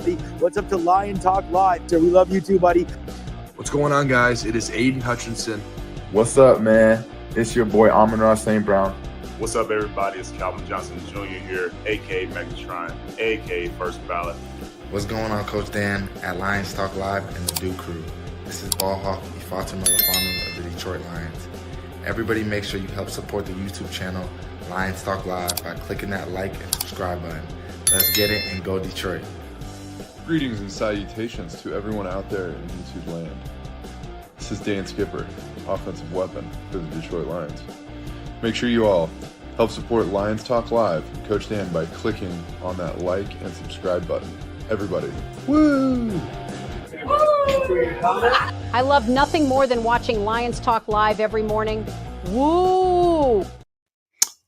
buddy? What's up to Lion Talk Live? So we love you too, buddy. What's going on, guys? It is Aiden Hutchinson. What's up, man? It's your boy Amon-Ra St. Brown. What's up, everybody? It's Calvin Johnson Jr. here, a.k.a. Megatron, a.k.a. First Ballot. What's going on, Coach Dan at Lions Talk Live and the Duke Crew? This is Ball Hawk Ifeatu Melifonwu of the Detroit Lions. Everybody make sure you help support the YouTube channel Lions Talk Live by clicking that like and subscribe button. Let's get it and go Detroit. Greetings and salutations to everyone out there in YouTube land. This is Dan Skipper, offensive weapon for the Detroit Lions. Make sure you all help support Lions Talk Live and Coach Dan by clicking on that like and subscribe button. Everybody, woo! I love nothing more than watching Lions Talk Live every morning. Woo!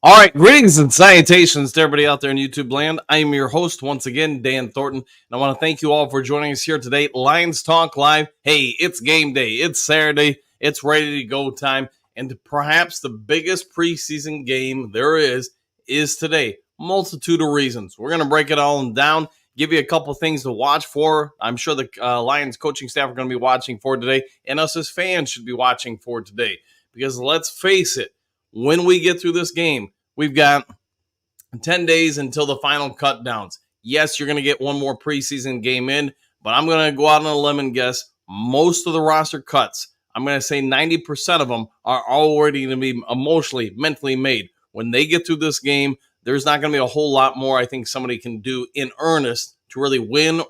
All right, greetings and salutations to everybody out there in YouTube land. I am your host once again, Dan Thornton, and I want to thank you all for joining us here today. Lions Talk Live. Hey, it's game day. It's Saturday. It's ready to go time, and perhaps the biggest preseason game there is today. Multitude of reasons. We're going to break it all down. Give you a couple things to watch for. I'm sure the Lions coaching staff are going to be watching for today, and us as fans should be watching for today. Because let's face it, when we get through this game, we've got 10 days until the final cut downs. Yes, you're going to get one more preseason game in, but I'm going to go out on a limb and guess most of the roster cuts, I'm going to say 90% of them are already going to be emotionally, mentally made. When they get through this game, there's not going to be a whole lot more I think somebody can do in earnest to really win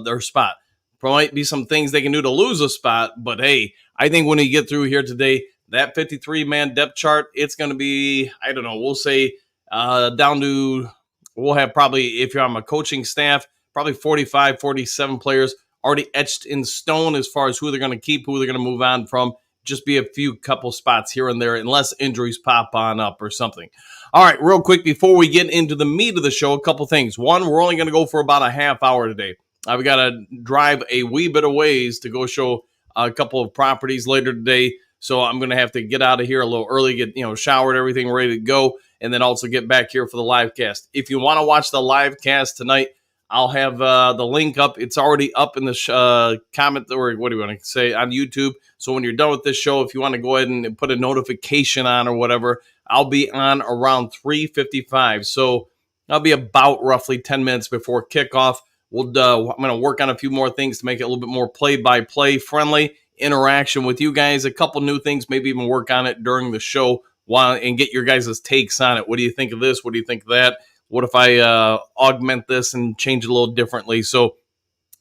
their spot. There might be some things they can do to lose a spot, but hey, I think when you get through here today, that 53-man depth chart, it's going to be, I don't know, we'll say down to, we'll have probably, if you're on a coaching staff, probably 45, 47 players already etched in stone as far as who they're going to keep, who they're going to move on from. Just be a few couple spots here and there unless injuries pop on up or something. All right, real quick before we get into the meat of the show, a couple things. One, we're only going to go for about a half hour today. I've got to drive a wee bit of ways to go show a couple of properties later today. So I'm going to have to get out of here a little early, get showered, everything ready to go, and then also get back here for the live cast. If you want to watch the live cast tonight, I'll have the link up. It's already up in the comment, or what do you want to say, on YouTube. So when you're done with this show, if you want to go ahead and put a notification on or whatever, I'll be on around 3:55. So I'll be about roughly 10 minutes before kickoff. I'm going to work on a few more things to make it a little bit more play-by-play friendly interaction with you guys. A couple new things, maybe even work on it during the show and get your guys' takes on it. What do you think of this? What do you think of that? What if I augment this and change it a little differently? So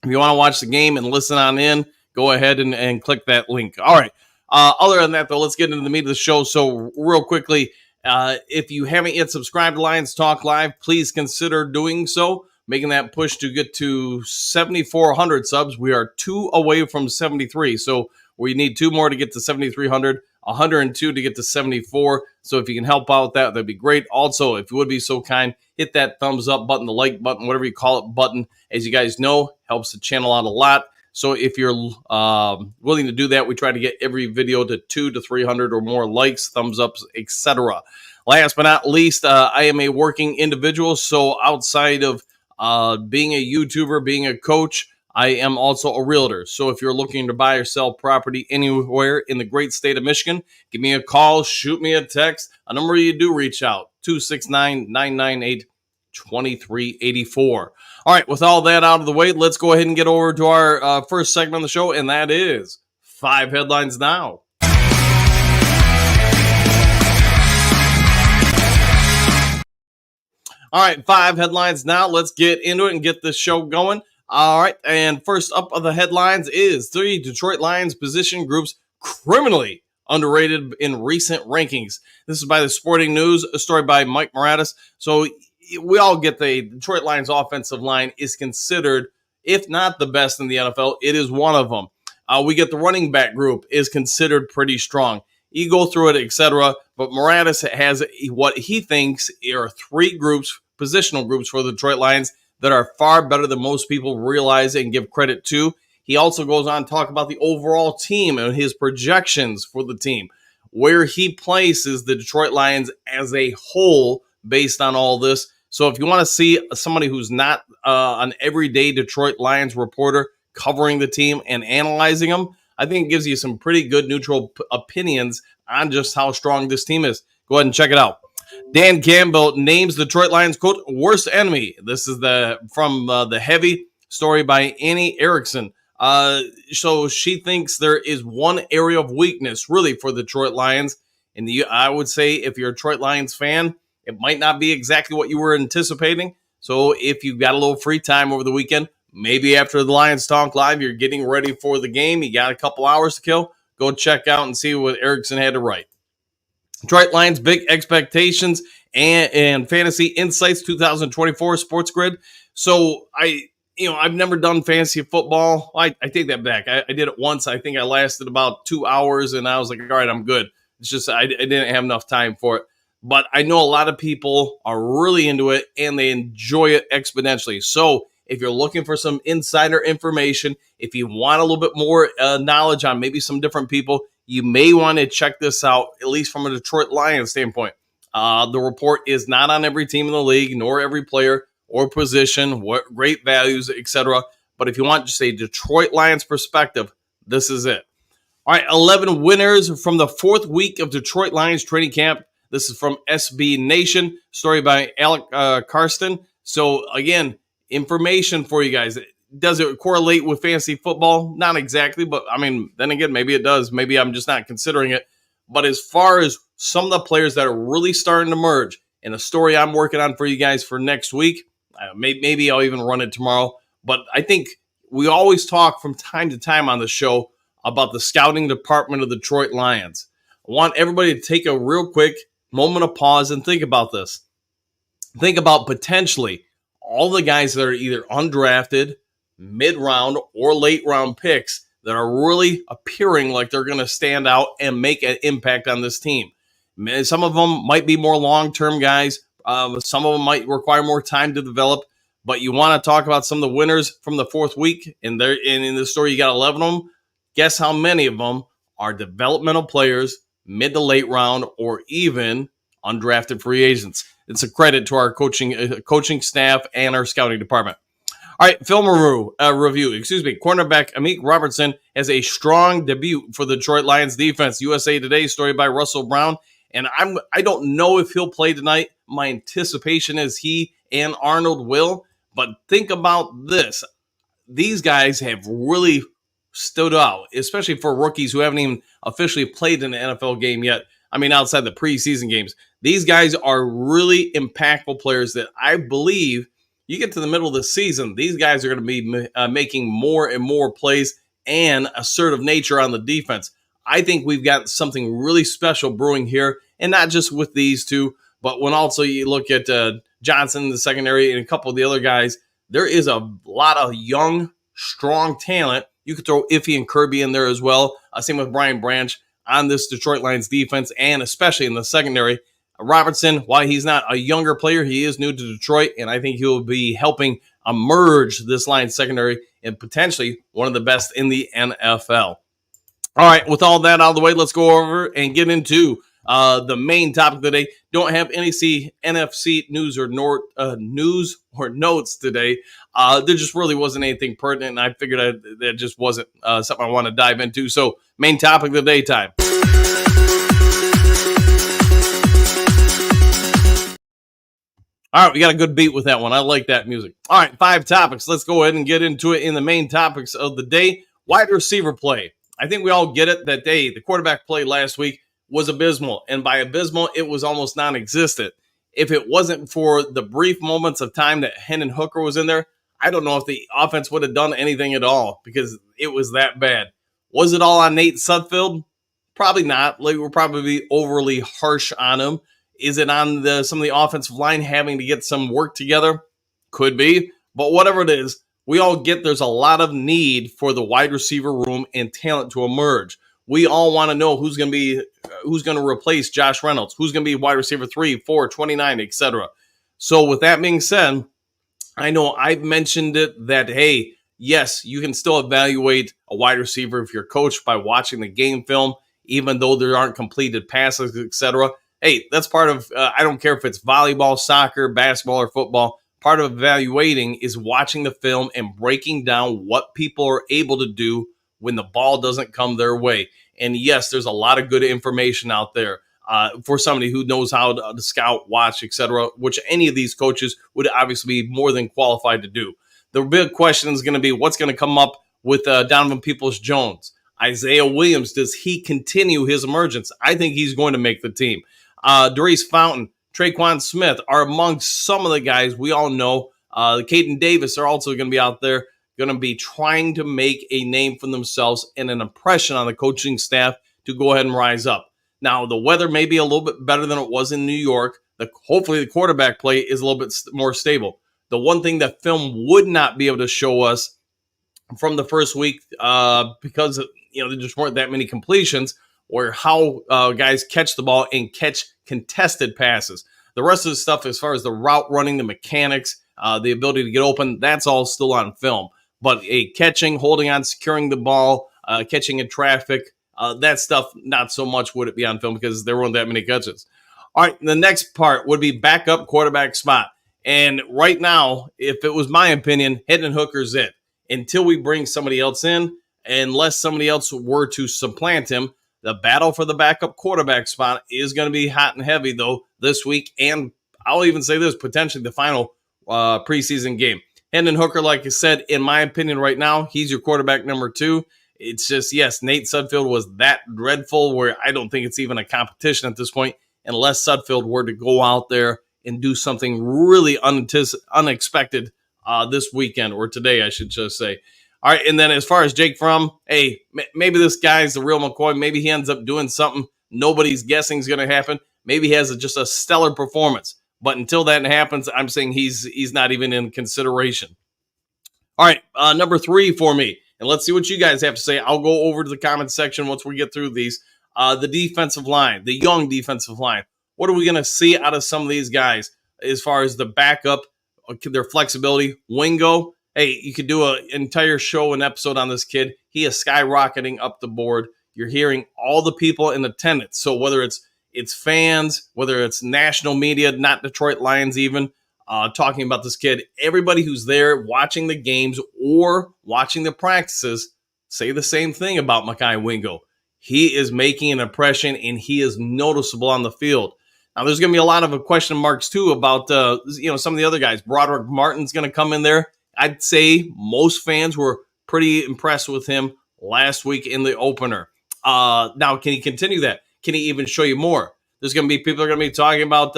if you want to watch the game and listen on in, go ahead and click that link. All right. Other than that, though, let's get into the meat of the show. So real quickly, if you haven't yet subscribed to Lions Talk Live, please consider doing so, making that push to get to 7,400 subs. We are 2 away from 73. So we need 2 more to get to 7,300. 102 to get to 74. So if you can help out with that, that'd be great. Also, if you would be so kind, hit that thumbs up button, the like button, whatever you call it button. As you guys know, helps the channel out a lot. So if you're willing to do that, we try to get every video to 200 to 300 or more likes, thumbs ups, etc. Last but not least, I am a working individual. So outside of being a YouTuber, being a coach, I am also a realtor. So if you're looking to buy or sell property anywhere in the great state of Michigan, give me a call, shoot me a text. A number you do reach out, 269-998-2384. All right, with all that out of the way, let's go ahead and get over to our first segment of the show, and that is 5 Headlines Now. All right, 5 headlines now. Let's get into it and get this show going. All right, and first up of the headlines is 3 Detroit Lions position groups criminally underrated in recent rankings. This is by the Sporting News, a story by Mike Moratis. So we all get the Detroit Lions offensive line is considered, if not the best in the NFL, it is one of them. We get the running back group is considered pretty strong. You go through it, etc. But Moratis has what he thinks are 3 groups, positional groups for the Detroit Lions that are far better than most people realize and give credit to. He also goes on to talk about the overall team and his projections for the team, where he places the Detroit Lions as a whole based on all this. So if you want to see somebody who's not an everyday Detroit Lions reporter covering the team and analyzing them, I think it gives you some pretty good neutral opinions on just how strong this team is. Go ahead and check it out. Dan Campbell names Detroit Lions, quote, worst enemy. This is from the Heavy story by Annie Erickson. So she thinks there is one area of weakness really for the Detroit Lions. And I would say if you're a Detroit Lions fan, it might not be exactly what you were anticipating. So if you've got a little free time over the weekend, maybe after the Lions Talk Live, you're getting ready for the game, you got a couple hours to kill, go check out and see what Erickson had to write. Detroit Lions Big Expectations and Fantasy Insights 2024 Sports Grid. So I've never done fantasy football. I take that back. I did it once. I think I lasted about 2 hours and I was like, all right, I'm good. It's just I didn't have enough time for it. But I know a lot of people are really into it and they enjoy it exponentially. So if you're looking for some insider information, if you want a little bit more knowledge on maybe some different people, you may want to check this out, at least from a Detroit Lions standpoint. The report is not on every team in the league, nor every player or position, what great values, etc. But if you want just a Detroit Lions perspective, this is it. All right, 11 winners from the 4th week of Detroit Lions training camp. This is from SB Nation, story by Alec Karsten. So, again, information for you guys. Does it correlate with fantasy football? Not exactly, but, then again, maybe it does. Maybe I'm just not considering it. But as far as some of the players that are really starting to merge, and a story I'm working on for you guys for next week, maybe I'll even run it tomorrow. But I think we always talk from time to time on the show about the scouting department of the Detroit Lions. I want everybody to take a real quick moment of pause and think about this. Think about potentially all the guys that are either undrafted, mid-round, or late-round picks that are really appearing like they're going to stand out and make an impact on this team. Some of them might be more long-term guys. Some of them might require more time to develop. But you want to talk about some of the winners from the 4th week, and in the story you got 11 of them. Guess how many of them are developmental players, mid to late round, or even undrafted free agents. It's a credit to our coaching staff and our scouting department. All right, film review. Cornerback Amik Robertson has a strong debut for the Detroit Lions defense. USA Today story by Russell Brown. And I don't know if he'll play tonight. My anticipation is he and Arnold will. But think about this. These guys have really stood out, especially for rookies who haven't even officially played in an NFL game yet. Outside the preseason games. These guys are really impactful players that I believe you get to the middle of the season, these guys are going to be making more and more plays and assertive nature on the defense. I think we've got something really special brewing here, and not just with these two, but when also you look at Johnson in the secondary and a couple of the other guys, there is a lot of young, strong talent. You could throw Iffy and Kirby in there as well. Same with Brian Branch on this Detroit Lions defense, and especially in the secondary. Robertson, while he's not a younger player, he is new to Detroit, and I think he'll be helping emerge this Lions secondary and potentially one of the best in the NFL. All right, with all that out of the way, let's go over and get into the main topic of the day. Don't have any NFC news or notes today. There just really wasn't anything pertinent, and I figured that just wasn't something I want to dive into. So, main topic of the day time. All right, we got a good beat with that one. I like that music. All right, 5 topics. Let's go ahead and get into it in the main topics of the day. Wide receiver play. I think we all get it that the quarterback play last week was abysmal. And by abysmal, it was almost non-existent. If it wasn't for the brief moments of time that Hendon Hooker was in there, I don't know if the offense would have done anything at all because it was that bad. Was it all on Nate Sudfeld? Probably not. Like, we're probably overly harsh on him. Is it on some of the offensive line having to get some work together? Could be. But whatever it is, we all get there's a lot of need for the wide receiver room and talent to emerge. We all want to know who's going to replace Josh Reynolds, who's going to be wide receiver 3, 4, 29, etc. So with that being said, I know I've mentioned it that, hey, yes, you can still evaluate a wide receiver if you're coached by watching the game film, even though there aren't completed passes, etc. Hey, that's part of, I don't care if it's volleyball, soccer, basketball, or football. Part of evaluating is watching the film and breaking down what people are able to do when the ball doesn't come their way. And yes, there's a lot of good information out there for somebody who knows how to scout, watch, etc., which any of these coaches would obviously be more than qualified to do. The big question is going to be what's going to come up with Donovan Peoples-Jones. Isaiah Williams, does he continue his emergence? I think he's going to make the team. Darius Fountain, Traquan Smith are amongst some of the guys we all know. Caden Davis are also going to be out there, going to be trying to make a name for themselves and an impression on the coaching staff to go ahead and rise up. Now, the weather may be a little bit better than it was in New York. Hopefully, the quarterback play is a little bit more stable. The one thing that film would not be able to show us from the first week, because there just weren't that many completions, or how guys catch the ball and catch contested passes. The rest of the stuff, as far as the route running, the mechanics, the ability to get open, that's all still on film. But catching, holding on, securing the ball, catching in traffic, that stuff, not so much would it be on film because there weren't that many catches. All right, the next part would be backup quarterback spot. And right now, if it was my opinion, Hendon Hooker's it. Until we bring somebody else in, unless somebody else were to supplant him, the battle for the backup quarterback spot is going to be hot and heavy, though, this week. And I'll even say this, potentially the final preseason game. Hendon Hooker, like I said, in my opinion right now, he's your quarterback number 2. It's just, yes, Nate Sudfeld was that dreadful where I don't think it's even a competition at this point, unless Sudfeld were to go out there and do something really unexpected this weekend, or today, I should just say. All right, and then as far as Jake Fromm, hey, maybe this guy's the real McCoy. Maybe he ends up doing something nobody's guessing is going to happen. Maybe he has just a stellar performance. But until that happens, I'm saying he's not even in consideration. All right, number 3 for me. And let's see what you guys have to say. I'll go over to the comment section once we get through these. The defensive line, the young defensive line. What are we going to see out of some of these guys as far as the backup, their flexibility? Wingo, hey, you could do an entire show, an episode on this kid. He is skyrocketing up the board. You're hearing all the people in attendance. So whether it's fans, whether it's national media, not Detroit Lions even, talking about this kid, everybody who's there watching the games or watching the practices say the same thing about Mekhi Wingo. He is making an impression, and he is noticeable on the field. Now, there's going to be a lot of question marks, too, about some of the other guys. Broderick Martin's going to come in there. I'd say most fans were pretty impressed with him last week in the opener. Now, can he continue that? Can he even show you more? There's going to be people are going to be talking about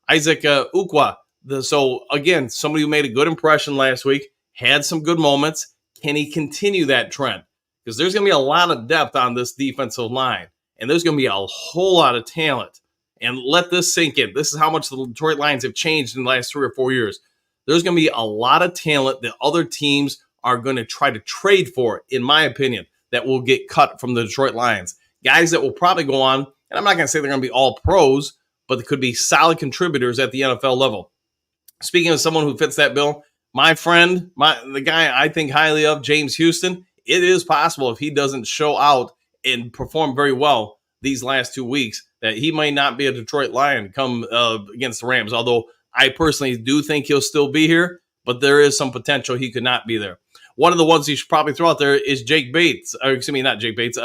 Isaac Ukwa. So, again, somebody who made a good impression last week, had some good moments. Can he continue that trend? Because there's going to be a lot of depth on this defensive line, and there's going to be a whole lot of talent. And let this sink in. This is how much the Detroit Lions have changed in the last 3 or 4 years. There's going to be a lot of talent that other teams are going to try to trade for, in my opinion, that will get cut from the Detroit Lions. Guys that will probably go on, and I'm not going to say they're going to be all pros, but they could be solid contributors at the NFL level. Speaking of someone who fits that bill, my friend, the guy I think highly of, James Houston, it is possible if he doesn't show out and perform very well these last 2 weeks that he might not be a Detroit Lion come against the Rams, although I personally do think he'll still be here, but there is some potential he could not be there. One of the ones you should probably throw out there is Jake Bates. Or excuse me, not Jake Bates.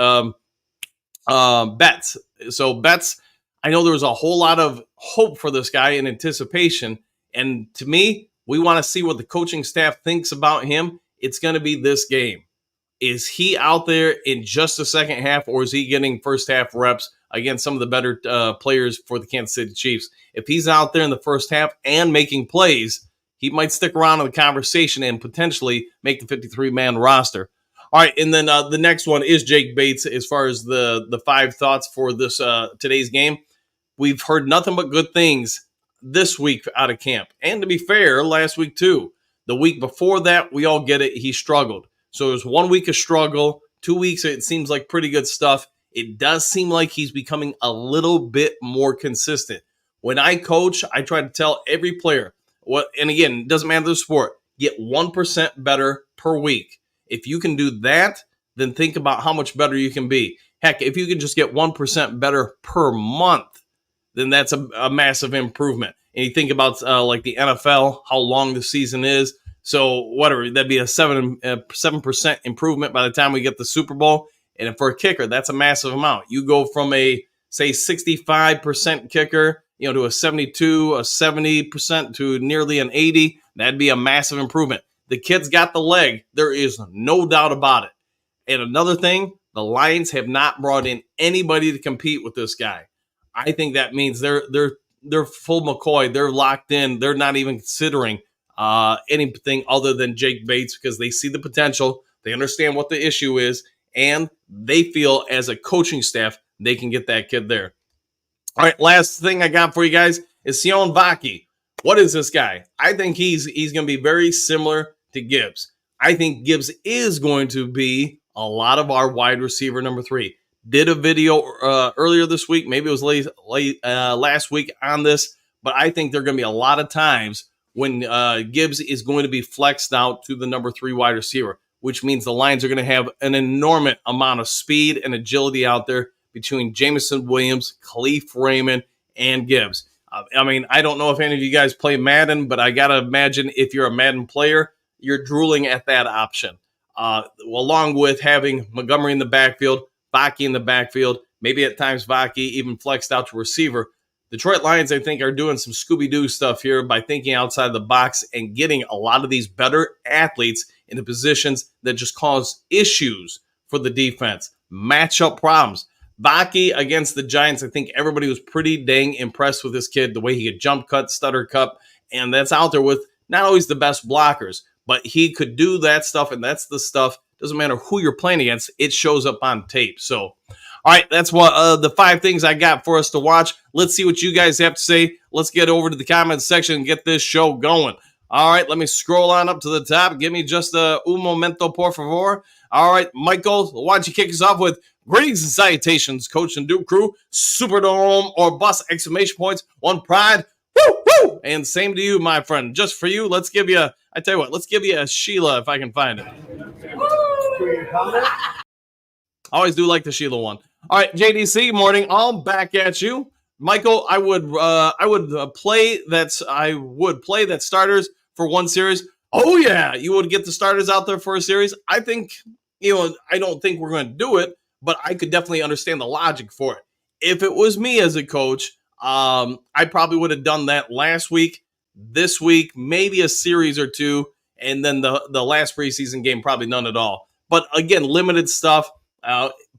Betts. So Betts, I know there was a whole lot of hope for this guy in anticipation. And to me, we want to see what the coaching staff thinks about him. It's going to be this game. Is he out there in just the second half, or is he getting first half reps against some of the better players for the Kansas City Chiefs? If he's out there in the first half and making plays, he might stick around in the conversation and potentially make the 53-man roster. All right, and then the next one is Jake Bates as far as the 5 thoughts for this today's game. We've heard nothing but good things this week out of camp. And to be fair, last week too. The week before that, we all get it, he struggled. So it was 1 week of struggle, 2 weeks, it seems like pretty good stuff. It does seem like he's becoming a little bit more consistent. When I coach, I try to tell every player, and again, it doesn't matter the sport, get 1% better per week. If you can do that, then think about how much better you can be. Heck, if you can just get 1% better per month, then that's a massive improvement. And you think about like the NFL, how long the season is. So whatever, that'd be a 7% improvement by the time we get the Super Bowl. And for a kicker, that's a massive amount. You go from a, say, 65% kicker, to a 72, a 70% to nearly an 80. That'd be a massive improvement. The kid's got the leg. There is no doubt about it. And another thing, the Lions have not brought in anybody to compete with this guy. I think that means they're full McCoy. They're locked in. They're not even considering anything other than Jake Bates because they see the potential. They understand what the issue is, and they feel as a coaching staff they can get that kid there. All right, last thing I got for you guys is Sion Vaki. What is this guy? I think he's going to be very similar to Gibbs. I think Gibbs is going to be a lot of our wide receiver number 3. Did a video earlier this week, maybe it was last week on this, but I think there are going to be a lot of times when Gibbs is going to be flexed out to the number 3 wide receiver, which means the Lions are going to have an enormous amount of speed and agility out there between Jameson Williams, Khalif Raymond, and Gibbs. I don't know if any of you guys play Madden, but I got to imagine if you're a Madden player, you're drooling at that option. Along with having Montgomery in the backfield, Vaki in the backfield, maybe at times Vaki even flexed out to receiver. Detroit Lions, I think, are doing some Scooby-Doo stuff here by thinking outside the box and getting a lot of these better athletes into positions that just cause issues for the defense, matchup problems. Vaki against the Giants, I think everybody was pretty dang impressed with this kid, the way he could jump cut, stutter cut, and that's out there with not always the best blockers, but he could do that stuff, and that's the stuff. Doesn't matter who you're playing against, it shows up on tape. So, all right, that's what the 5 things I got for us to watch. Let's see what you guys have to say. Let's get over to the comments section and get this show going. All right, let me scroll on up to the top. Give me just un momento, por favor. All right, Michael, why don't you kick us off with greetings and salutations, Coach and Duke crew, Superdome or bust, exclamation points, one pride, woo, woo, and same to you, my friend. Just for you, let's give you, I tell you what, let's give you a Sheila if I can find it. I always do like the Sheila one. All right, JDC, morning, all back at you. Michael, I would play that starters for one series. Oh yeah, you would get the starters out there for a series. I think, I don't think we're going to do it, but I could definitely understand the logic for it. If it was me as a coach, I probably would have done that last week, this week, maybe a series or 2, and then the last preseason game, probably none at all. But again, limited stuff,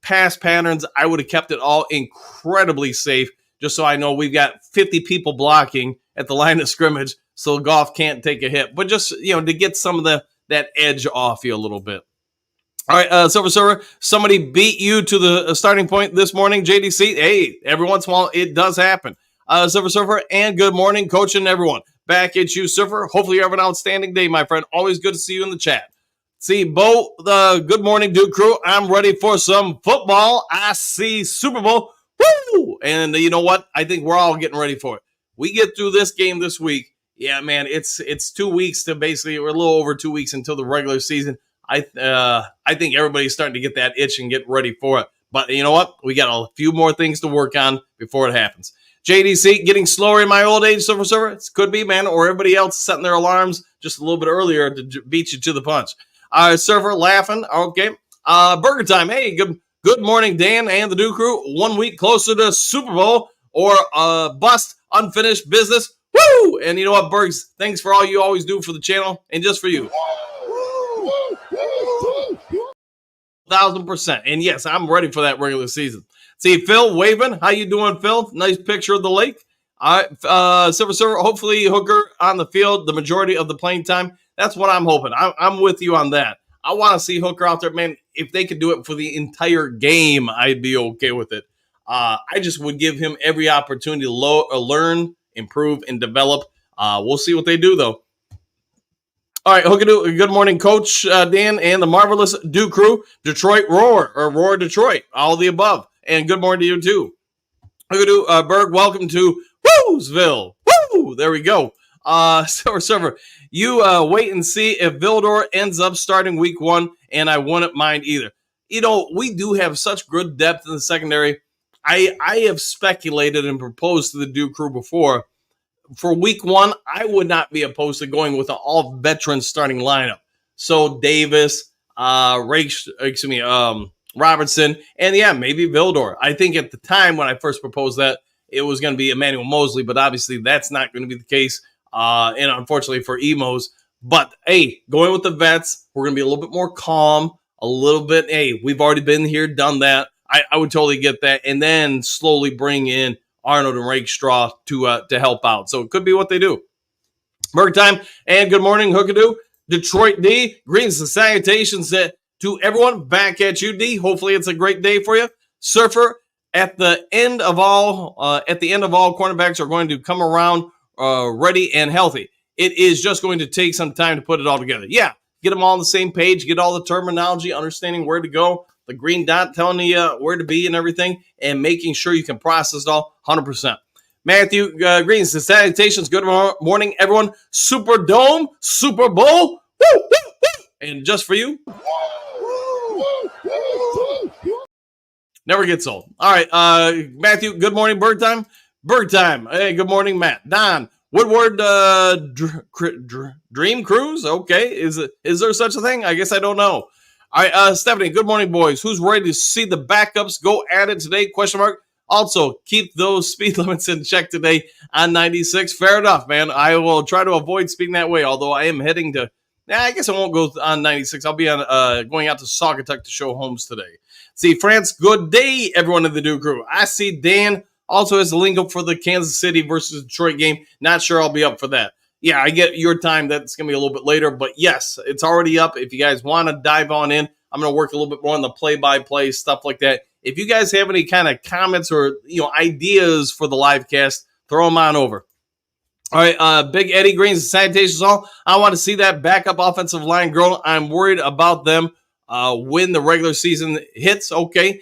past patterns, I would have kept it all incredibly safe, just so I know we've got 50 people blocking at the line of scrimmage, so Goff can't take a hit. But just, to get some of that edge off you a little bit. All right, Silver Server, somebody beat you to the starting point this morning, JDC. Hey, every once in a while, it does happen. Silver Server, and good morning, Coach and everyone. Back at you, Silver. Hopefully you have an outstanding day, my friend. Always good to see you in the chat. See, Bo, good morning, Duke crew. I'm ready for some football. I see Super Bowl. Woo! And you know what? I think we're all getting ready for it. We get through this game this week. Yeah, man, it's 2 weeks to basically, we're a little over 2 weeks until the regular season. I think everybody's starting to get that itch and get ready for it. But you know what? We got a few more things to work on before it happens. JDC, getting slower in my old age, Silver Server? It could be, man, or everybody else setting their alarms just a little bit earlier to beat you to the punch. Server laughing. Okay. Burger time. Hey, good morning, Dan and the Duke crew. 1 week closer to Super Bowl or bust, unfinished business. Woo! And you know what, Bergs? Thanks for all you always do for the channel and just for you. 1,000%. And yes, I'm ready for that regular season. See, Phil waving. How you doing, Phil? Nice picture of the lake. All right, Silver Server, hopefully Hooker on the field the majority of the playing time. That's what I'm hoping. I'm with you on that. I want to see Hooker out there, man. If they could do it for the entire game, I'd be okay with it. I just would give him every opportunity to learn, improve, and develop. We'll see what they do, though. All right, Hooker, good morning, Coach Dan and the marvelous Duke crew. Detroit Roar, or Roar Detroit, all the above. And good morning to you, too. Hooker, Berg, welcome to Woosville. Woo! There we go. Server, you wait and see if Vildor ends up starting week 1, and I wouldn't mind either. We do have such good depth in the secondary. I have speculated and proposed to the Duke crew before. For week 1, I would not be opposed to going with an all veteran starting lineup. So Davis, Robertson, and yeah, maybe Vildor. I think at the time when I first proposed that, it was going to be Emmanuel Mosley, but obviously that's not going to be the case. And unfortunately for Emos. But hey, going with the vets, we're going to be a little bit more calm, a little bit. Hey, we've already been here, done that. I would totally get that. And then slowly bring in Arnold and Rakestraw to help out. So it could be what they do. Merc time and good morning, Hookadoo. Detroit D, greetings and salutations to everyone. Back at you, D. Hopefully it's a great day for you. Surfer, at the end of all, cornerbacks are going to come around ready and healthy. It is just going to take some time to put it all together. Yeah, get them all on the same page, get all the terminology, understanding where to go, the green dot telling you where to be and everything, and making sure you can process it all 100%. Matthew, greetings and salutations. Good morning, everyone. Superdome, Super Bowl, woo, woo, woo. And just for you. Never gets old. All right, Matthew, good morning, Bird Time. Bird Time. Hey, good morning, Matt. Don, Woodward, Dream Cruise. Okay, is there such a thing? I guess I don't know. All right, Stephanie, good morning, boys. Who's ready to see the backups go at it today? Question mark. Also, keep those speed limits in check today on 96. Fair enough, man. I will try to avoid speeding that way, although I am heading to, I guess I won't go on 96. I'll be on going out to Saugatuck to show homes today. See, France, good day, everyone in the Duke crew. I see Dan also has the link up for the Kansas City versus Detroit game. Not sure I'll be up for that. Yeah, I get your time. That's going to be a little bit later. But yes, it's already up. If you guys want to dive on in, I'm going to work a little bit more on the play-by-play, stuff like that. If you guys have any kind of comments or ideas for the live cast, throw them on over. All right, Big Eddie Greens and Salutations all. I want to see that backup offensive line grow. I'm worried about them when the regular season hits. Okay,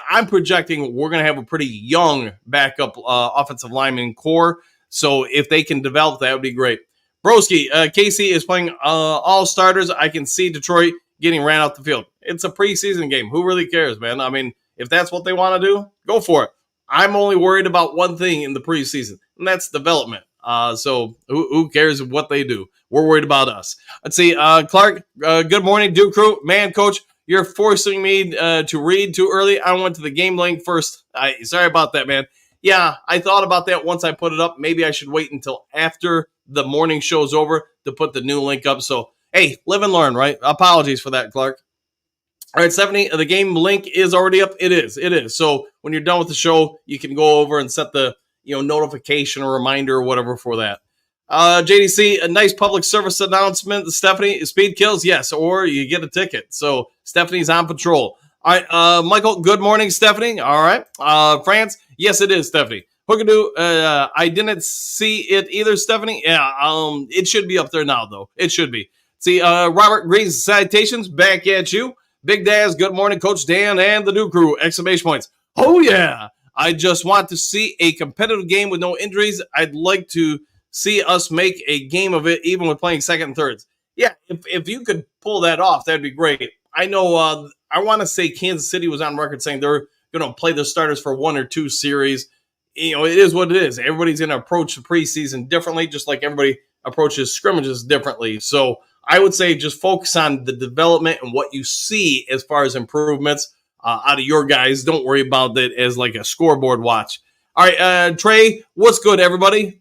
I'm projecting we're going to have a pretty young backup offensive lineman core. So if they can develop, that would be great. Broski, Casey is playing all starters. I can see Detroit getting ran off the field. It's a preseason game. Who really cares, man? I mean, if that's what they want to do, go for it. I'm only worried about one thing in the preseason, and that's development. So who cares what they do? We're worried about us. Let's see. Clark, good morning, Duke crew. Man, Coach, you're forcing me to read too early. I went to the game link first. Sorry about that, man. Yeah, I thought about that once I put it up. Maybe I should wait until after the morning show's over to put the new link up. So, hey, live and learn, right? Apologies for that, Clark. All right, Stephanie, the game link is already up. It is. So when you're done with the show, you can go over and set the notification or reminder or whatever for that. JDC, a nice public service announcement. Stephanie, speed kills, yes, or you get a ticket. So Stephanie's on patrol. All right, Michael, good morning, Stephanie. All right, France, yes, it is, Stephanie. Hookadoo, I didn't see it either, Stephanie. Yeah, it should be up there now, though. It should be. See, Robert, greetings, salutations, back at you. Big Daz, good morning, Coach Dan and the Duke crew, exclamation points. Oh, yeah. I just want to see a competitive game with no injuries. I'd like to see us make a game of it, even with playing second and thirds. Yeah, if you could pull that off, that'd be great. I know, I want to say Kansas City was on record saying they're going to play their starters for 1 or 2 series. It is what it is. Everybody's going to approach the preseason differently, just like everybody approaches scrimmages differently. So I would say just focus on the development and what you see as far as improvements out of your guys. Don't worry about it as like a scoreboard watch. All right, Trey, what's good, everybody?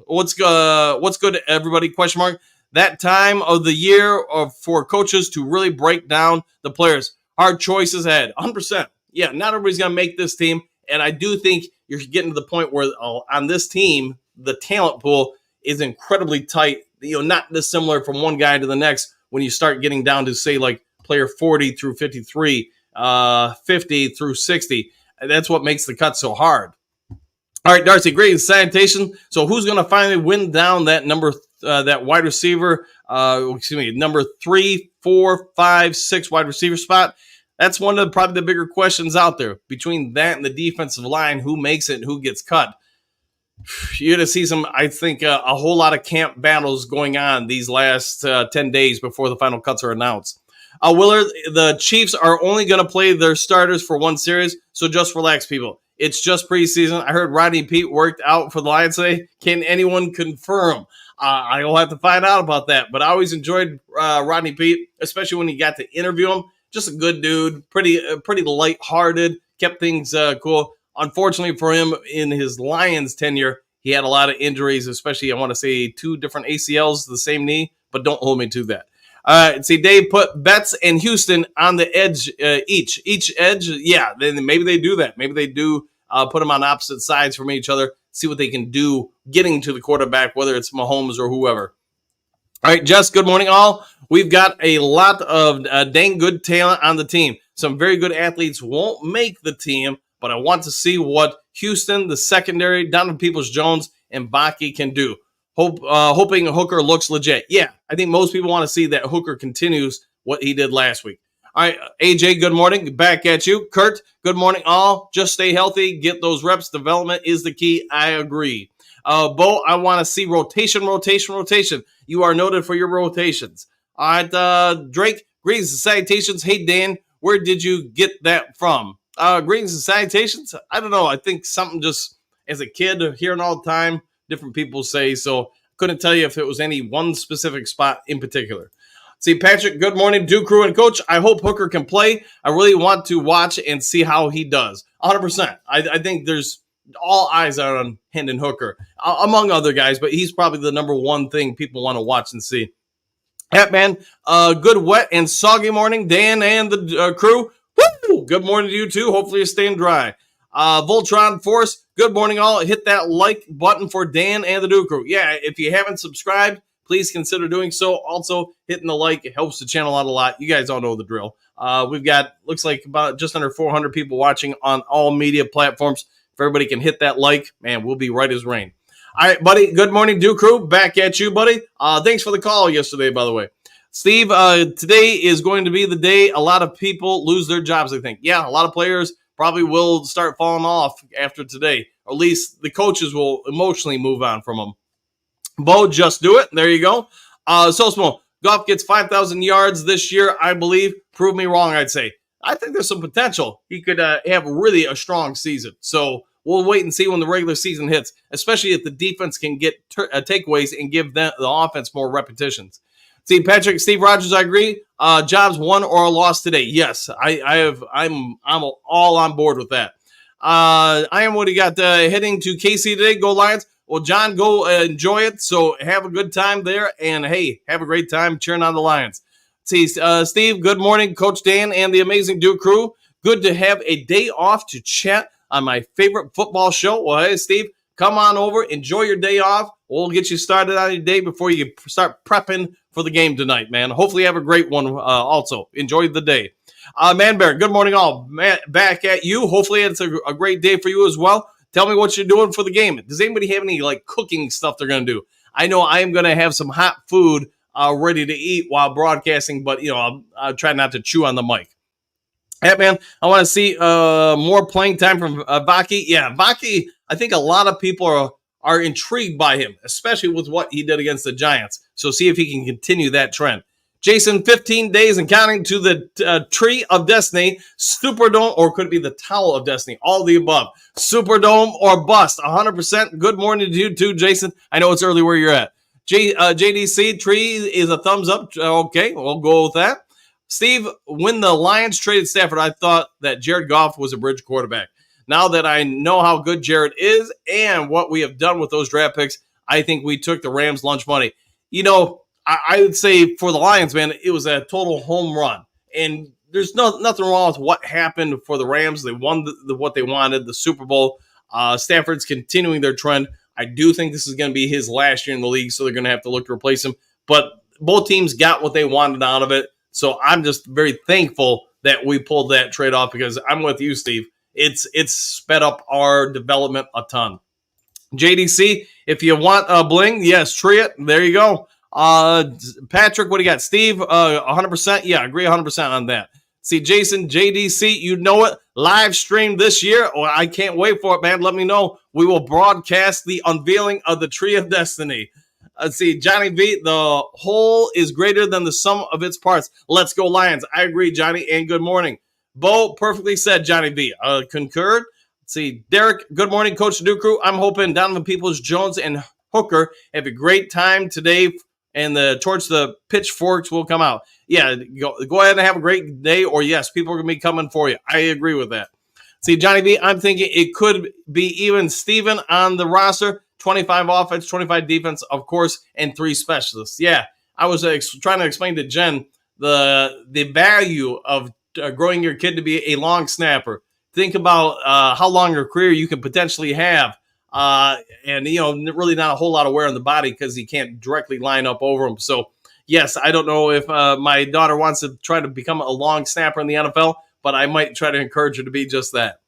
What's good, everybody? Question mark. That time of the year for coaches to really break down the players. Hard choices ahead. 100%. Yeah, not everybody's going to make this team. And I do think you're getting to the point where on this team, the talent pool is incredibly tight. Not dissimilar from one guy to the next when you start getting down to, say, like player 40 through 53, 50 through 60. And that's what makes the cut so hard. All right, Darcy, great sanitation. So who's going to finally win down that that wide receiver, number 3, 4, 5, 6 wide receiver spot? That's one of probably the bigger questions out there. Between that and the defensive line, who makes it and who gets cut? You're going to see I think, a whole lot of camp battles going on these last 10 days before the final cuts are announced. Willard, the Chiefs are only going to play their starters for one series, so just relax, people. It's just preseason. I heard Rodney Pete worked out for the Lions today. Can anyone confirm? I will have to find out about that. But I always enjoyed Rodney Pete, especially when you got to interview him. Just a good dude, pretty lighthearted, kept things cool. Unfortunately for him, in his Lions tenure, he had a lot of injuries, especially, I want to say, 2 different ACLs, the same knee, but don't hold me to that. See, Dave put Betts and Houston on the edge each edge. Yeah, then maybe they do that. Maybe they do put them on opposite sides from each other, see what they can do getting to the quarterback, whether it's Mahomes or whoever. All right, Jess, good morning, all. We've got a lot of dang good talent on the team. Some very good athletes won't make the team, but I want to see what Houston, the secondary, Donovan Peoples-Jones, and Baki can do. Hoping Hooker looks legit. Yeah, I think most people want to see that Hooker continues what he did last week. All right, AJ, good morning. Back at you. Kurt, good morning, all. Just stay healthy. Get those reps. Development is the key. I agree. Bo, I want to see rotation. You are noted for your rotations. All right, Drake, greetings and salutations. Hey, Dan, where did you get that from? Greetings and salutations. I don't know. I think something just as a kid hearing all the time, different people say, so couldn't tell you if it was any one specific spot in particular. See, Patrick, good morning, Duke Crew and Coach. I hope Hooker can play. I really want to watch and see how he does. 100%. I think there's all eyes are on Hendon Hooker, among other guys, but he's probably the number one thing people want to watch and see. Hatman, good wet and soggy morning, Dan and the crew. Woo! Good morning to you too. Hopefully you're staying dry. Voltron Force, good morning all. Hit that like button for Dan and the Duke Crew. Yeah, if you haven't subscribed, please consider doing so. Also, hitting the like, it helps the channel out a lot. You guys all know the drill. We've got, looks like about just under 400 people watching on all media platforms. If everybody can hit that like, man, we'll be right as rain. All right, buddy. Good morning, Duke Crew. Back at you, buddy. Thanks for the call yesterday, by the way. Steve, today is going to be the day a lot of people lose their jobs, I think. Yeah, a lot of players probably will start falling off after today. Or at least the coaches will emotionally move on from them. Bo, just do it. There you go. So small. Goff gets 5,000 yards this year, I believe. Prove me wrong, I'd say. I think there's some potential. He could have really a strong season. So we'll wait and see when the regular season hits, especially if the defense can get takeaways and give the offense more repetitions. See, Patrick, Steve Rogers, I agree. Jobs won or lost today. Yes, I'm all on board with that. I am what he got heading to KC today. Go Lions. Well, John, go enjoy it. So have a good time there. And, hey, have a great time cheering on the Lions. See, Steve, good morning. Coach Dan and the amazing Duke Crew. Good to have a day off to chat on my favorite football show. Well, hey, Steve, come on over. Enjoy your day off. We'll get you started on your day before you start prepping for the game tonight, man. Hopefully you have a great one also. Enjoy the day. Man Bear, good morning all. Back at you. Hopefully it's a great day for you as well. Tell me what you're doing for the game. Does anybody have any cooking stuff they're going to do? I know I am going to have some hot food ready to eat while broadcasting, but I'll try not to chew on the mic. Hey, man, I want to see more playing time from Baki. Yeah, Baki, I think a lot of people are intrigued by him, especially with what he did against the Giants. So see if he can continue that trend. Jason, 15 days and counting to the Tree of Destiny, Superdome, or could it be the Towel of Destiny? All the above. Superdome or bust, 100%. Good morning to you too, Jason. I know it's early where you're at. JDC, Tree is a thumbs up. Okay, we'll go with that. Steve, when the Lions traded Stafford, I thought that Jared Goff was a bridge quarterback. Now that I know how good Jared is and what we have done with those draft picks, I think we took the Rams' lunch money. I would say for the Lions, man, it was a total home run. And there's nothing wrong with what happened for the Rams. They won what they wanted, the Super Bowl. Stafford's continuing their trend. I do think this is going to be his last year in the league, so they're going to have to look to replace him. But both teams got what they wanted out of it. So I'm just very thankful that we pulled that trade off because I'm with you, Steve. It's sped up our development a ton. JDC, if you want a bling, yes, tree it. There you go. Patrick, what do you got? Steve, 100%. Yeah, I agree 100% on that. See, Jason, JDC, you know it. Live stream this year. Oh, I can't wait for it, man. Let me know. We will broadcast the unveiling of the Tree of Destiny. Let's see, Johnny V, the whole is greater than the sum of its parts. Let's go Lions. I agree, Johnny, and good morning. Bo, perfectly said, Johnny V. Concurred. Let's see, Derek, good morning, Coach Duke Crew. I'm hoping Donovan Peoples-Jones and Hooker have a great time today, and towards the pitchforks will come out. Yeah, go ahead and have a great day, or yes, people are going to be coming for you. I agree with that. See, Johnny V, I'm thinking it could be even Steven on the roster. 25 offense, 25 defense, of course, and 3 specialists. Yeah, I was trying to explain to Jen the value of growing your kid to be a long snapper. Think about how long your career you can potentially have. And, really not a whole lot of wear on the body because he can't directly line up over him. So, yes, I don't know if my daughter wants to try to become a long snapper in the NFL, but I might try to encourage her to be just that.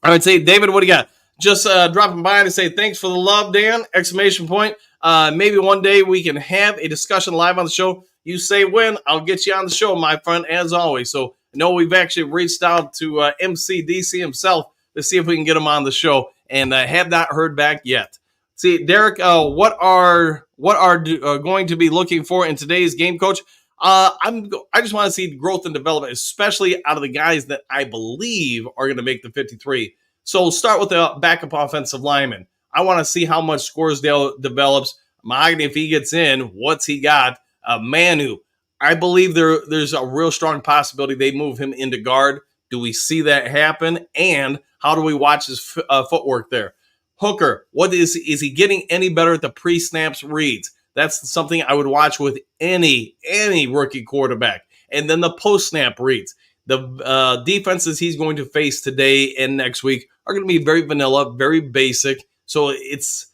I would say, David, what do you got? Just dropping by to say thanks for the love, Dan! Exclamation point. Maybe one day we can have a discussion live on the show. You say when, I'll get you on the show, my friend, as always. So I know we've actually reached out to MCDC himself to see if we can get him on the show, and have not heard back yet. See, Derek, what are going to be looking for in today's game, Coach? I just want to see growth and development, especially out of the guys that I believe are going to make the 53. So start with the backup offensive lineman. I want to see how much Scoresdale develops. Mahogany, if he gets in, what's he got? Manu, I believe there's a real strong possibility they move him into guard. Do we see that happen? And how do we watch his footwork there? Hooker, what is he getting any better at the pre-snaps reads? That's something I would watch with any rookie quarterback. And then the post-snap reads. The defenses he's going to face today and next week are going to be very vanilla, very basic. So it's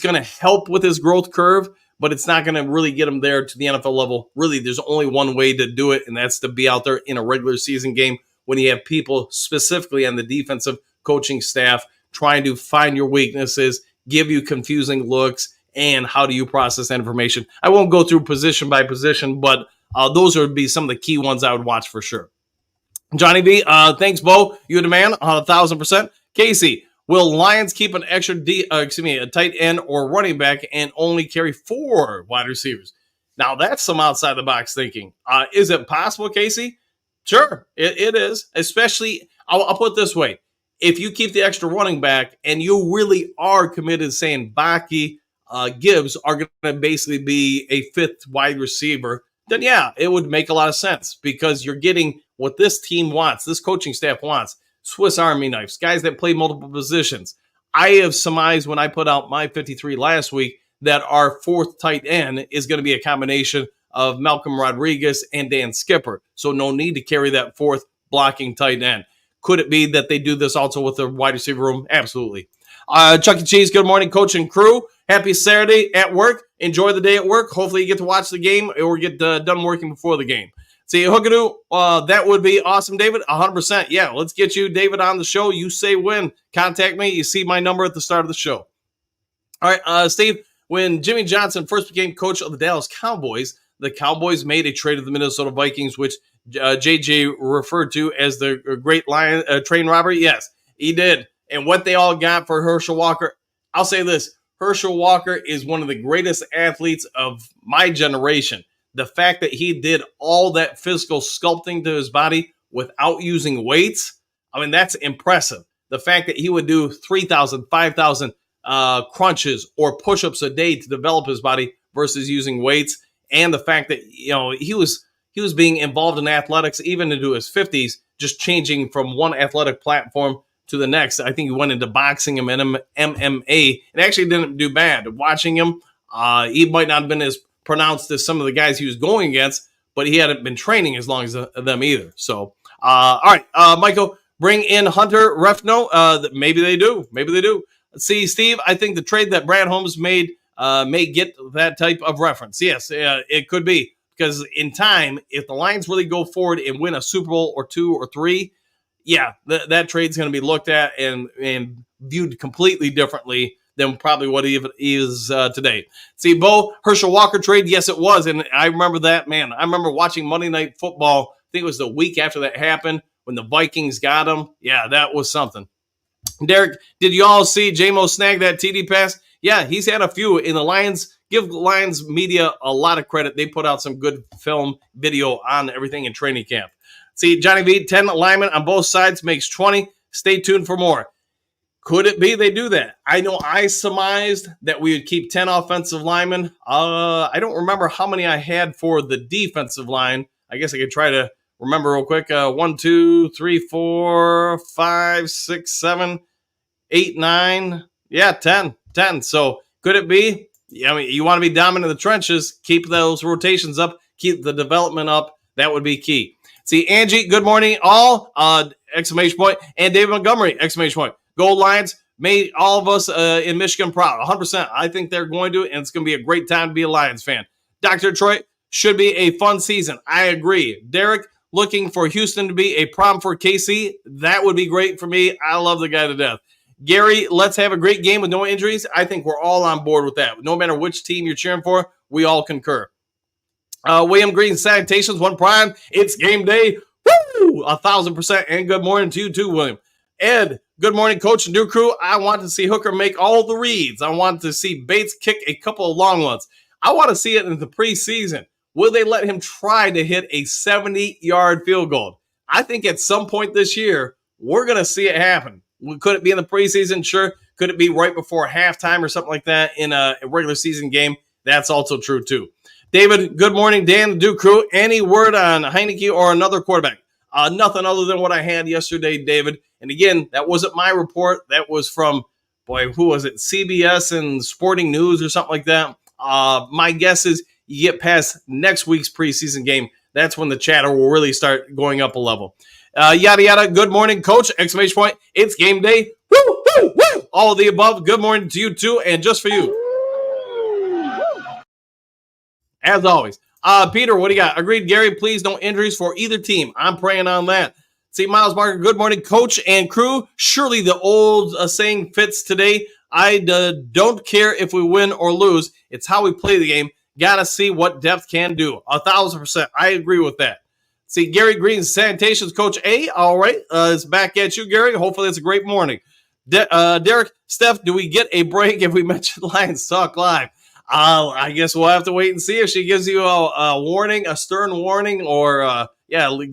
going to help with his growth curve, but it's not going to really get him there to the NFL level. Really, there's only one way to do it, and that's to be out there in a regular season game when you have people specifically on the defensive coaching staff trying to find your weaknesses, give you confusing looks, and how do you process that information. I won't go through position by position, but those would be some of the key ones I would watch for sure. Johnny V, thanks, Bo. You're the man, 1,000%. Casey, will Lions keep an extra a tight end or running back and only carry 4 wide receivers? Now, that's some outside the box thinking. Is it possible, Casey? Sure, it is. Especially, I'll put it this way. If you keep the extra running back and you really are committed to saying Baki, Gibbs are going to basically be a 5th wide receiver, then yeah, it would make a lot of sense because you're getting what this team wants, this coaching staff wants, Swiss Army knives, guys that play multiple positions. I have surmised when I put out my 53 last week that our 4th tight end is going to be a combination of Malcolm Rodriguez and Dan Skipper. So no need to carry that 4th blocking tight end. Could it be that they do this also with the wide receiver room? Absolutely. Chuck E. Cheese, good morning, coach and crew. Happy Saturday at work. Enjoy the day at work. Hopefully you get to watch the game or get done working before the game. See, Hookadoo, that would be awesome, David. 100%. Yeah, let's get you, David, on the show. You say when. Contact me. You see my number at the start of the show. All right, Steve, when Jimmy Johnson first became coach of the Dallas Cowboys, the Cowboys made a trade of the Minnesota Vikings, which JJ referred to as the great train robbery. Yes, he did. And what they all got for Herschel Walker, I'll say this. Herschel Walker is one of the greatest athletes of my generation. The fact that he did all that physical sculpting to his body without using weights, I mean, that's impressive. The fact that he would do 3,000, 5,000 crunches or push-ups a day to develop his body versus using weights, and the fact that he was being involved in athletics even into his 50s, just changing from one athletic platform to the next. I think he went into boxing and MMA, and actually didn't do bad. Watching him, he might not have been as pronounced as some of the guys he was going against, but he hadn't been training as long as them either. So, all right, Michael, bring in Hunter Refno. Maybe they do. Maybe they do. See, Steve, I think the trade that Brad Holmes made may get that type of reference. Yes, it could be. Because in time, if the Lions really go forward and win a Super Bowl or 2 or 3, yeah, that trade's going to be looked at and viewed completely differently than probably what he is today. See, Bo, Herschel Walker trade, yes, it was. And I remember that, man. I remember watching Monday Night Football. I think it was the week after that happened when the Vikings got him. Yeah, that was something. Derek, did you all see J-Mo snag that TD pass? Yeah, he's had a few, and the Lions give Lions media a lot of credit. They put out some good film video on everything in training camp. See, Johnny V, 10 linemen on both sides makes 20. Stay tuned for more. Could it be they do that? I know I surmised that we would keep 10 offensive linemen. I don't remember how many I had for the defensive line. I guess I could try to remember real quick. 1, 2, 3, 4, 5, 6, 7, 8, 9. Yeah, 10. 10. So could it be? Yeah, I mean, you want to be dominant in the trenches. Keep those rotations up. Keep the development up. That would be key. See, Angie, good morning, all. Exclamation point. And David Montgomery, exclamation point. Go Lions. Made all of us in Michigan proud. 100%. I think they're going to, and it's going to be a great time to be a Lions fan. Dr. Detroit, should be a fun season. I agree. Derek, looking for Houston to be a problem for KC. That would be great for me. I love the guy to death. Gary, let's have a great game with no injuries. I think we're all on board with that. No matter which team you're cheering for, we all concur. William Green, salutations, one prime. It's game day. Woo! 1,000%. And good morning to you too, William. Ed, good morning, Coach and new crew. I want to see Hooker make all the reads. I want to see Bates kick a couple of long ones. I want to see it in the preseason. Will they let him try to hit a 70-yard field goal? I think at some point this year, we're going to see it happen. Could it be in the preseason? Sure. Could it be right before halftime or something like that in a regular season game? That's also true, too. David, good morning, Dan, the Duke crew. Any word on Heineke or another quarterback? Nothing other than what I had yesterday, David. And again, that wasn't my report. That was from, who was it? CBS and Sporting News or something like that. My guess is you get past next week's preseason game. That's when the chatter will really start going up a level. Yada, yada. Good morning, Coach. Exclamation point. It's game day. Woo, woo, woo. All of the above. Good morning to you, too. And just for you. As always. Peter, what do you got? Agreed, Gary. Please no injuries for either team. I'm praying on that. See, Miles Barker, good morning, Coach and crew. Surely the old saying fits today. I don't care if we win or lose. It's how we play the game. Got to see what depth can do. 1,000%. I agree with that. See, Gary Green's Sanitations Coach A. All right. It's back at you, Gary. Hopefully it's a great morning. Derek, Steph, do we get a break if we mention Lions Talk Live? I guess we'll have to wait and see if she gives you a warning, a stern warning, or,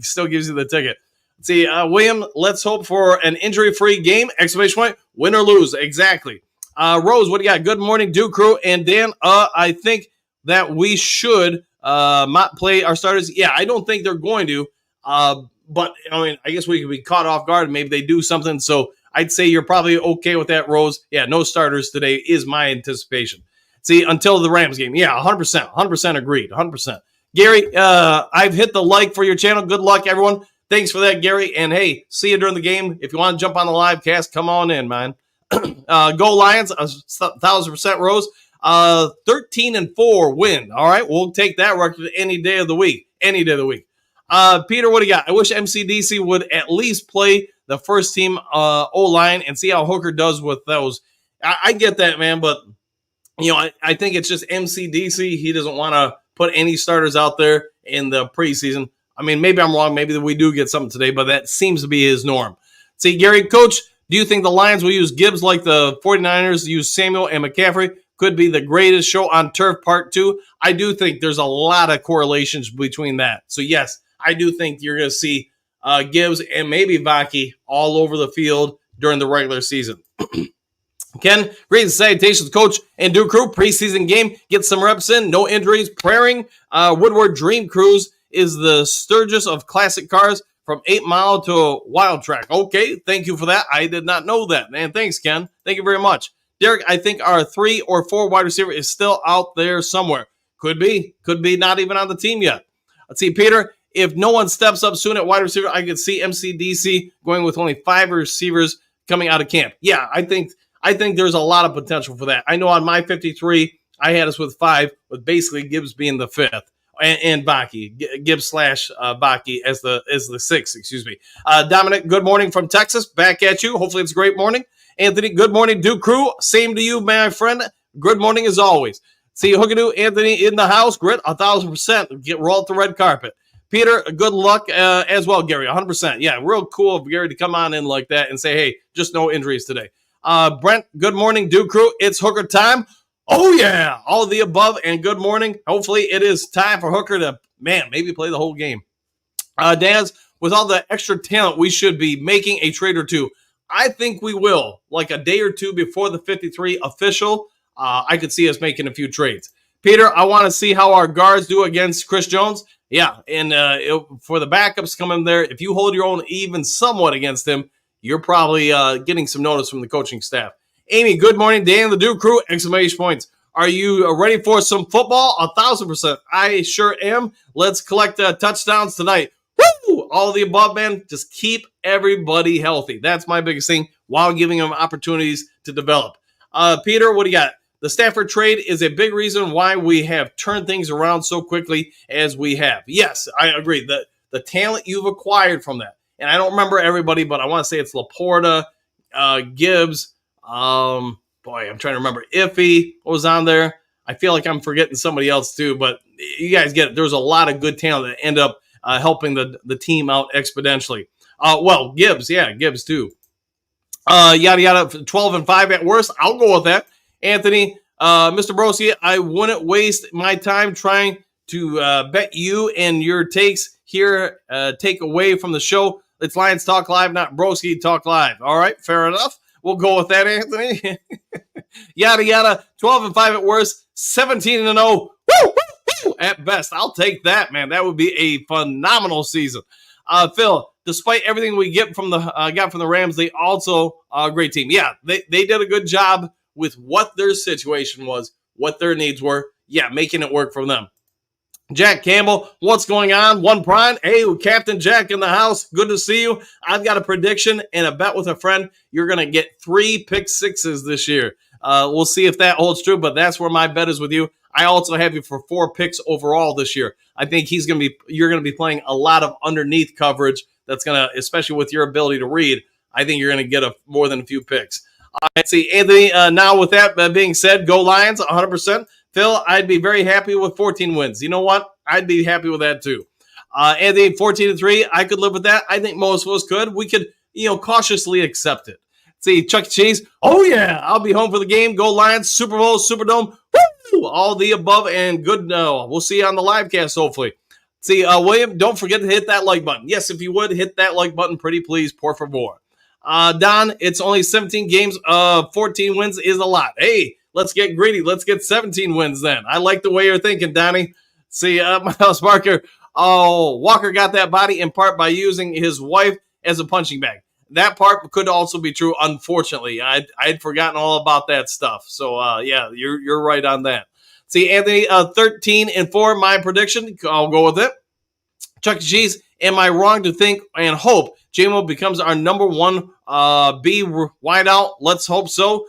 still gives you the ticket. See, William, let's hope for an injury-free game. Exclamation point, win or lose. Exactly. Rose, what do you got? Good morning, Duke crew. And Dan, I think that we should not play our starters. Yeah, I don't think they're going to. But, I mean, I guess we could be caught off guard and maybe they do something. So I'd say you're probably okay with that, Rose. Yeah, no starters today is my anticipation. See, until the Rams game. Yeah, 100% agreed. 100%. Gary, I've hit the like for your channel. Good luck, everyone. Thanks for that, Gary. And, hey, see you during the game. If you want to jump on the live cast, come on in, man. Go Lions, 1,000% Rose. 13-4 win. All right, we'll take that record any day of the week. Any day of the week. Peter, what do you got? I wish MCDC would at least play the first team O-line and see how Hooker does with those. I get that, man, but I think it's just MCDC. He doesn't want to put any starters out there in the preseason. I mean, maybe I'm wrong. Maybe we do get something today, but that seems to be his norm. See, Gary, Coach, do you think the Lions will use Gibbs like the 49ers use Samuel and McCaffrey? Could be the greatest show on turf part 2. I do think there's a lot of correlations between that. So, yes, I do think you're going to see Gibbs and maybe Vaki all over the field during the regular season. Ken, great salutations, Coach and Duke crew. Preseason game, get some reps in, no injuries. Praying. Woodward Dream Cruise is the Sturgis of classic cars from 8 Mile to a Wild Track. Okay, thank you for that. I did not know that, man. Thanks, Ken. Thank you very much. Derek, I think our 3 or 4 wide receiver is still out there somewhere. Could be not even on the team yet. Let's see, Peter. If no one steps up soon at wide receiver, I could see MCDC going with only 5 receivers coming out of camp. Yeah, I think there's a lot of potential for that. I know on my 53, I had us with 5, with basically Gibbs being the 5th, and Baki, Gibbs / Baki as the 6th. Excuse me. Dominic, good morning from Texas. Back at you. Hopefully it's a great morning. Anthony, good morning, Duke crew. Same to you, my friend. Good morning as always. See Hookadoo, Anthony in the house. Grit, 1,000%. Roll out the red carpet. Peter, good luck as well, Gary. 100%. Yeah, real cool of Gary to come on in like that and say, hey, just no injuries today. Brent, good morning, Duke crew. It's Hooker time. Oh, yeah. All of the above and good morning. Hopefully it is time for Hooker to, maybe play the whole game. Daz, with all the extra talent, we should be making a trade or two. I think we will. Like a day or two before the 53 official, I could see us making a few trades. Peter, I want to see how our guards do against Chris Jones. Yeah, and for the backups coming there, if you hold your own even somewhat against him, you're probably getting some notice from the coaching staff. Amy, good morning. Dan, the Duke crew, exclamation points. Are you ready for some football? 1,000%. I sure am. Let's collect touchdowns tonight. Woo! All of the above, man. Just keep everybody healthy. That's my biggest thing while giving them opportunities to develop. Peter, what do you got? The Stafford trade is a big reason why we have turned things around so quickly as we have. Yes, I agree. The talent you've acquired from that. And I don't remember everybody, but I want to say it's Laporta, Gibbs. I'm trying to remember. Iffy was on there. I feel like I'm forgetting somebody else too, but you guys get it. There's a lot of good talent that end up helping the team out exponentially. Gibbs too. Yada yada. 12-5 at worst. I'll go with that. Anthony, Mr. Broski, I wouldn't waste my time trying to bet you and your takes here take away from the show. It's Lions Talk Live, not Broski Talk Live. All right, fair enough. We'll go with that, Anthony. Yada yada. 12-5 at worst. 17-0. Woo, woo, woo, at best. I'll take that, man. That would be a phenomenal season. Phil, despite everything we get from the Rams, they also a great team. Yeah, they did a good job with what their situation was, what their needs were. Yeah, making it work for them. Jack Campbell, what's going on? One Prime. Hey, Captain Jack in the house. Good to see you. I've got a prediction and a bet with a friend. You're going to get 3 pick sixes this year. We'll see if that holds true, but that's where my bet is with you. I also have you for 4 picks overall this year. I think you're going to be playing a lot of underneath coverage. That's going to, especially with your ability to read, I think you're going to get more than a few picks. Let's see, Anthony, now with that being said, go Lions, 100%. Phil, I'd be very happy with 14 wins. You know what? I'd be happy with that too. Anthony, 14-3, I could live with that. I think most of us could. We could, cautiously accept it. Let's see, Chuck E. Cheese. Oh, yeah, I'll be home for the game. Go Lions, Super Bowl, Superdome. Woo! All the above and good. We'll see you on the live cast, hopefully. See, William, don't forget to hit that like button. Yes, if you would, hit that like button, pretty please, por favor. Don, it's only 17 games. 14 wins is a lot. Hey, let's get greedy. Let's get 17 wins then. I like the way you're thinking, Donnie. See, Miles Parker. Oh, Walker got that body in part by using his wife as a punching bag. That part could also be true, unfortunately. I'd forgotten all about that stuff. So, yeah, you're right on that. See, Anthony, 13-4, my prediction. I'll go with it. Chuck E. Cheese, am I wrong to think and hope J-Mo becomes our number 1 B wideout? Let's hope so.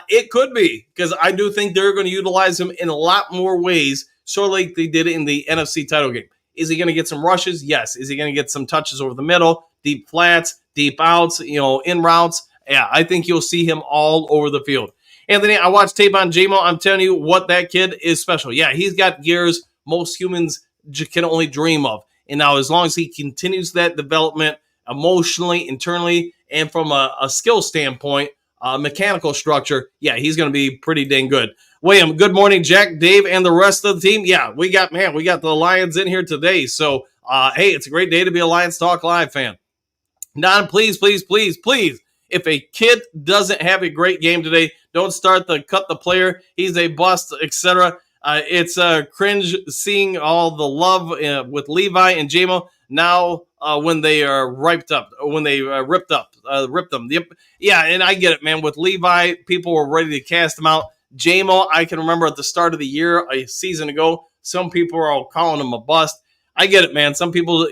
It could be, because I do think they're going to utilize him in a lot more ways, sort of like they did in the NFC title game. Is he going to get some rushes? Yes. Is he going to get some touches over the middle, deep flats, deep outs, in routes? Yeah, I think you'll see him all over the field. Anthony, I watched tape on J-Mo. I'm telling you what, that kid is special. Yeah, he's got gears most humans can only dream of. And now as long as he continues that development emotionally, internally, and from a skill standpoint, mechanical structure, yeah, he's going to be pretty dang good. William, good morning, Jack, Dave, and the rest of the team. Yeah, we got the Lions in here today. So, hey, it's a great day to be a Lions Talk Live fan. Don, please, please, please, please, if a kid doesn't have a great game today, don't start the cut the player. He's a bust, etc. It's cringe seeing all the love with Levi and J-Mo now when they are ripped them. Yep. Yeah, and I get it, man. With Levi, people were ready to cast him out. J-Mo, I can remember at the start of the year, a season ago, some people are all calling him a bust. I get it, man. Some people,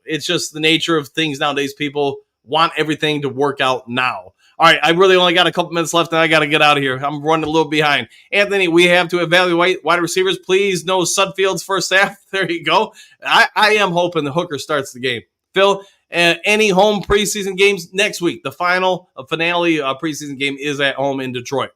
it's just the nature of things nowadays. People want everything to work out now. All right, I really only got a couple minutes left, and I got to get out of here. I'm running a little behind. Anthony, we have to evaluate wide receivers. Please, no Sudfield's first half. There you go. I am hoping the Hooker starts the game. Phil, any home preseason games next week? The finale preseason game is at home in Detroit.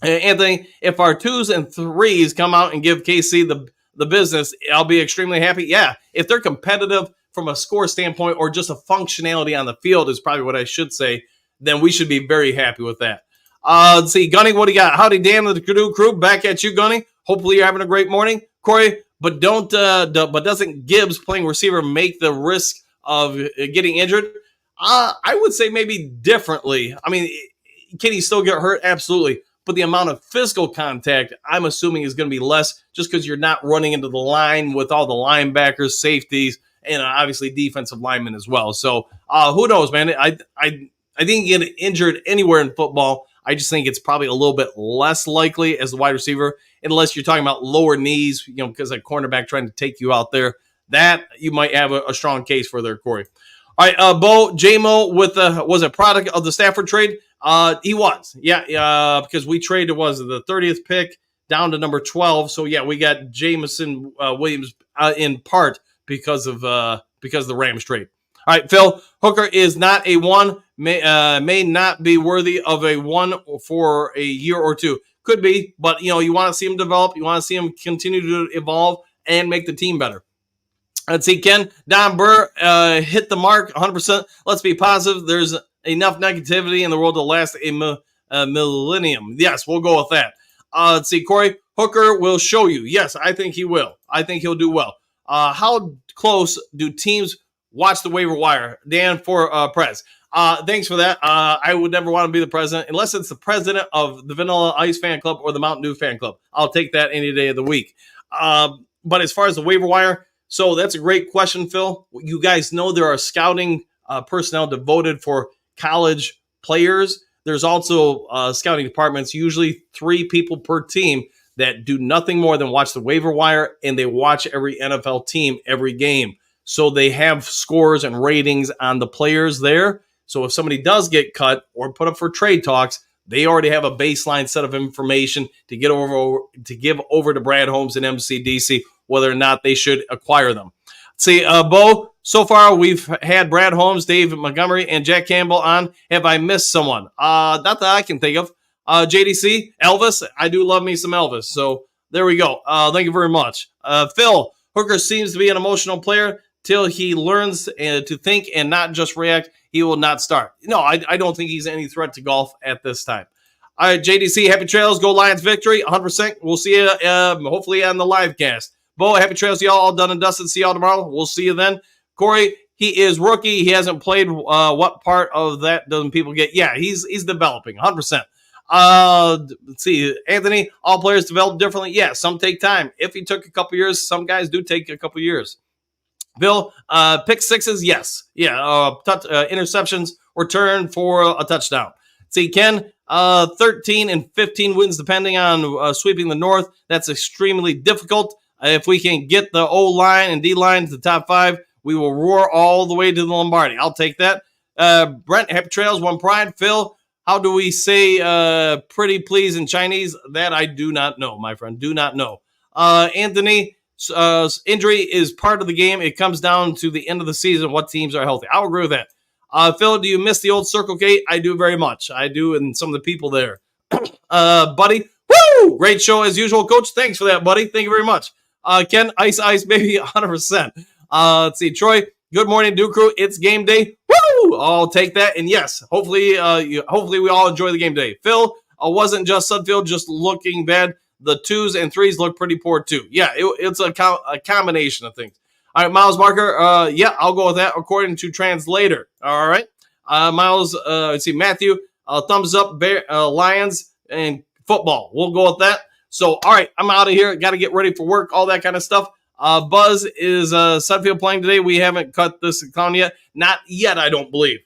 Anthony, if our 2s and 3s come out and give KC the business, I'll be extremely happy. Yeah, if they're competitive from a score standpoint or just a functionality on the field is probably what I should say, then we should be very happy with that. Let's see, Gunny, what do you got? Howdy, Dan, the Canoe Crew. Back at you, Gunny. Hopefully you're having a great morning. Corey, but doesn't Gibbs playing receiver make the risk of getting injured? I would say maybe differently. I mean, can he still get hurt? Absolutely. But the amount of physical contact, I'm assuming, is going to be less just because you're not running into the line with all the linebackers, safeties, and obviously defensive linemen as well. So who knows, man? I didn't get injured anywhere in football. I just think it's probably a little bit less likely as the wide receiver, unless you're talking about lower knees, because a cornerback trying to take you out there. That you might have a strong case for there, Corey. All right, Bo, J-Mo was a product of the Stafford trade. He was, because we traded, the 30th pick down to number 12. So, yeah, we got Jameson Williams in part because of the Rams trade. All right, Phil, Hooker is not a 1, may not be worthy of a 1 for a year or two. Could be, but, you want to see him develop. You want to see him continue to evolve and make the team better. Let's see, Ken. Don Burr hit the mark 100%. Let's be positive. There's enough negativity in the world to last a millennium. Yes, we'll go with that. Let's see, Corey. Hooker will show you. Yes, I think he will. I think he'll do well. How close do teams watch the waiver wire? Dan for Prez. Thanks for that. I would never want to be the president unless it's the president of the Vanilla Ice fan club or the Mountain Dew fan club. I'll take that any day of the week. But as far as the waiver wire, so that's a great question, Phil. You guys know there are scouting personnel devoted for college players. There's also scouting departments, usually 3 people per team, that do nothing more than watch the waiver wire, and they watch every NFL team every game. So they have scores and ratings on the players there. So if somebody does get cut or put up for trade talks, they already have a baseline set of information to give over to Brad Holmes and MCDC whether or not they should acquire them. See, Bo, so far we've had Brad Holmes, Dave Montgomery, and Jack Campbell on. Have I missed someone? Not that I can think of. JDC, Elvis. I do love me some Elvis. So there we go. Thank you very much. Phil, Hooker seems to be an emotional player till he learns to think and not just react. He will not start. No, I don't think he's any threat to golf at this time. All right, JDC, happy trails. Go Lions victory, 100%. We'll see you hopefully on the live cast. Bo, happy trails to y'all, all done and dusted. See y'all tomorrow. We'll see you then. Corey, he is rookie. He hasn't played. What part of that doesn't people get? Yeah, he's developing, 100%. Let's see. Anthony, all players develop differently. Yeah, some take time. If he took a couple years, some guys do take a couple years. Bill, pick sixes, yes. Yeah, interceptions, return for a touchdown. See, Ken, 13 and 15 wins depending on sweeping the North. That's extremely difficult. If we can get the O-line and D-line to the top 5, we will roar all the way to the Lombardi. I'll take that. Brent, happy trails, one pride. Phil, how do we say pretty please in Chinese? That I do not know, my friend. Do not know. Anthony, injury is part of the game. It comes down to the end of the season, what teams are healthy. I'll agree with that. Phil, do you miss the old Circle K? I do very much. I do, and some of the people there. Buddy, woo! Great show as usual, Coach. Thanks for that, buddy. Thank you very much. Ken, ice, baby, 100%. Let's see, Troy. Good morning, Duke Crew. It's game day. Woo! I'll take that. And yes, hopefully we all enjoy the game day. Phil, wasn't just Sudfield just looking bad. The 2s and 3s look pretty poor too. Yeah, it's a combination of things. All right, Miles Marker. Yeah, I'll go with that according to translator. All right, Miles. Let's see, Matthew. Thumbs up, Lions and football. We'll go with that. So, all right, I'm out of here. Got to get ready for work, all that kind of stuff. Buzz, is Sudfield playing today? We haven't cut this clown yet. Not yet, I don't believe.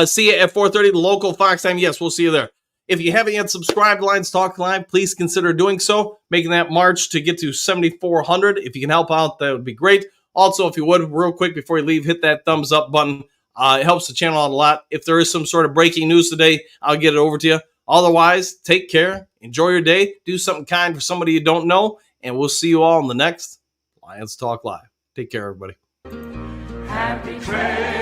See you at 4:30, the local Fox time. Yes, we'll see you there. If you haven't yet subscribed to Lions Talk Live, please consider doing so, making that march to get to 7,400. If you can help out, that would be great. Also, if you would, real quick before you leave, hit that thumbs up button. It helps the channel out a lot. If there is some sort of breaking news today, I'll get it over to you. Otherwise, take care. Enjoy your day. Do something kind for somebody you don't know. And we'll see you all in the next Lions Talk Live. Take care, everybody. Happy trails.